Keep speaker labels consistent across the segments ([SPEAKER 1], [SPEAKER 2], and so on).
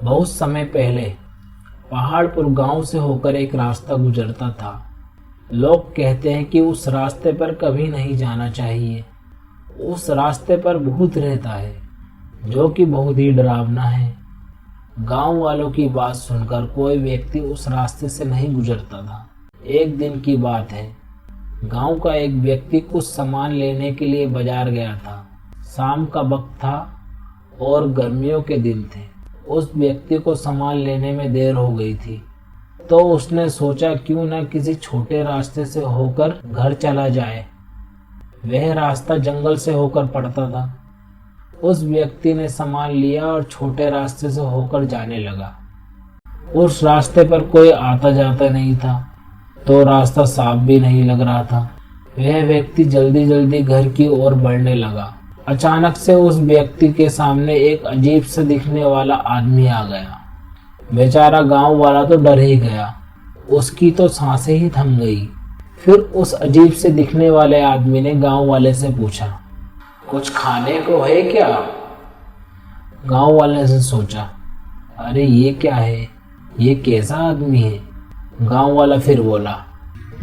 [SPEAKER 1] बहुत समय पहले पहाड़पुर गांव से होकर एक रास्ता गुजरता था। लोग कहते हैं कि उस रास्ते पर कभी नहीं जाना चाहिए। उस रास्ते पर भूत रहता है जो कि बहुत ही डरावना है। गांव वालों की बात सुनकर कोई व्यक्ति उस रास्ते से नहीं गुजरता था। एक दिन की बात है, गांव का एक व्यक्ति कुछ सामान लेने के लिए बाजार गया था। शाम का वक्त था और गर्मियों के दिन थे। उस व्यक्ति को सामान लेने में देर हो गई थी, तो उसने सोचा क्यों न किसी छोटे रास्ते से होकर घर चला जाए। वह रास्ता जंगल से होकर पड़ता था। उस व्यक्ति ने सामान लिया और छोटे रास्ते से होकर जाने लगा। उस रास्ते पर कोई आता जाता नहीं था, तो रास्ता साफ भी नहीं लग रहा था। वह व्यक्ति जल्दी जल्दी घर की ओर बढ़ने लगा। अचानक से उस व्यक्ति के सामने एक अजीब से दिखने वाला आदमी आ गया। बेचारा गांव वाला तो डर ही गया, उसकी तो सांसें ही थम गई। फिर उस अजीब से दिखने वाले आदमी ने गांव वाले से पूछा, कुछ खाने को है क्या? गांव वाले ने सोचा, अरे ये क्या है, ये कैसा आदमी है? गांव वाला फिर बोला,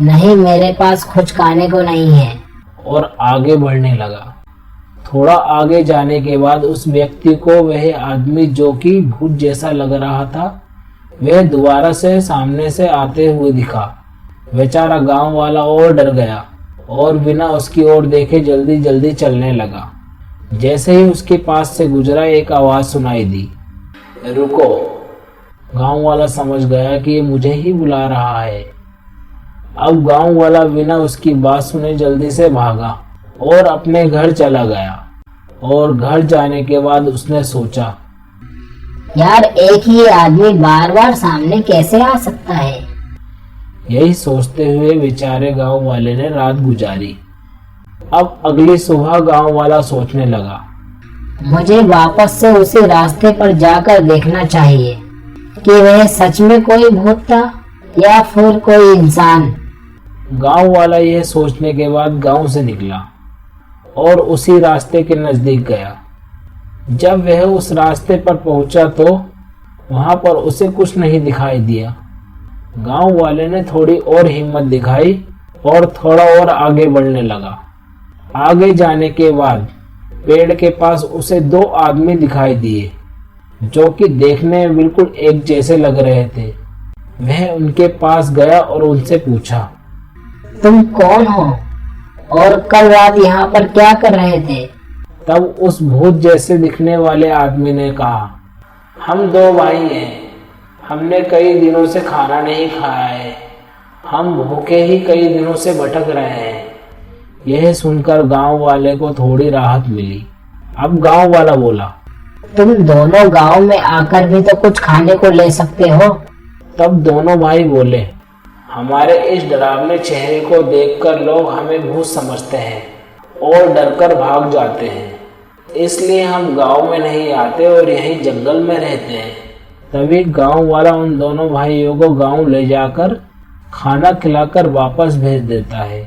[SPEAKER 2] नहीं, मेरे पास कुछ खाने को नहीं है।
[SPEAKER 1] और आगे बढ़ने लगा। थोड़ा आगे जाने के बाद उस व्यक्ति को वह आदमी जो कि भूत जैसा लग रहा था, वह दोबारा से सामने से आते हुए दिखा। बेचारा गांव वाला और डर गया और बिना उसकी ओर देखे जल्दी जल्दी चलने लगा। जैसे ही उसके पास से गुजरा, एक आवाज सुनाई दी, रुको। गांव वाला समझ गया कि ये मुझे ही बुला रहा है। अब गांव वाला बिना उसकी बात सुने जल्दी से भागा और अपने घर चला गया। और घर जाने के बाद उसने सोचा,
[SPEAKER 2] यार, एक ही आदमी बार बार सामने कैसे आ सकता है?
[SPEAKER 1] यही सोचते हुए बेचारे गांव वाले ने रात गुजारी। अब अगली सुबह गांव वाला सोचने लगा,
[SPEAKER 2] मुझे वापस से उसी रास्ते पर जाकर देखना चाहिए कि वह सच में कोई भूत था या फिर कोई इंसान।
[SPEAKER 1] गांव वाला यह सोचने के बाद गांव से निकला और उसी रास्ते के नजदीक गया। जब वह उस रास्ते पर पहुंचा तो वहां पर उसे कुछ नहीं दिखाई दिया। गांव वाले ने थोड़ी और हिम्मत दिखाई और थोड़ा और आगे बढ़ने लगा। आगे जाने के बाद पेड़ के पास उसे दो आदमी दिखाई दिए जो कि देखने में बिल्कुल एक जैसे लग रहे थे। वह उनके पास गया और उनसे पूछा,
[SPEAKER 2] तुम कौन हो और कल रात यहाँ पर क्या कर रहे थे?
[SPEAKER 1] तब उस भूत जैसे दिखने वाले आदमी ने कहा, हम दो भाई हैं। हमने कई दिनों से खाना नहीं खाया है। हम भूखे ही कई दिनों से भटक रहे हैं। यह सुनकर गांव वाले को थोड़ी राहत मिली। अब गांव वाला बोला,
[SPEAKER 2] तुम दोनों गांव में आकर भी तो कुछ खाने को ले सकते हो।
[SPEAKER 1] तब दोनों भाई बोले, हमारे इस डरावने चेहरे को देखकर लोग हमें भूत समझते हैं और डरकर भाग जाते हैं, इसलिए हम गांव में नहीं आते और यहीं जंगल में रहते हैं। तभी गांव वाला उन दोनों भाइयों को गांव ले जाकर खाना खिलाकर वापस भेज देता है।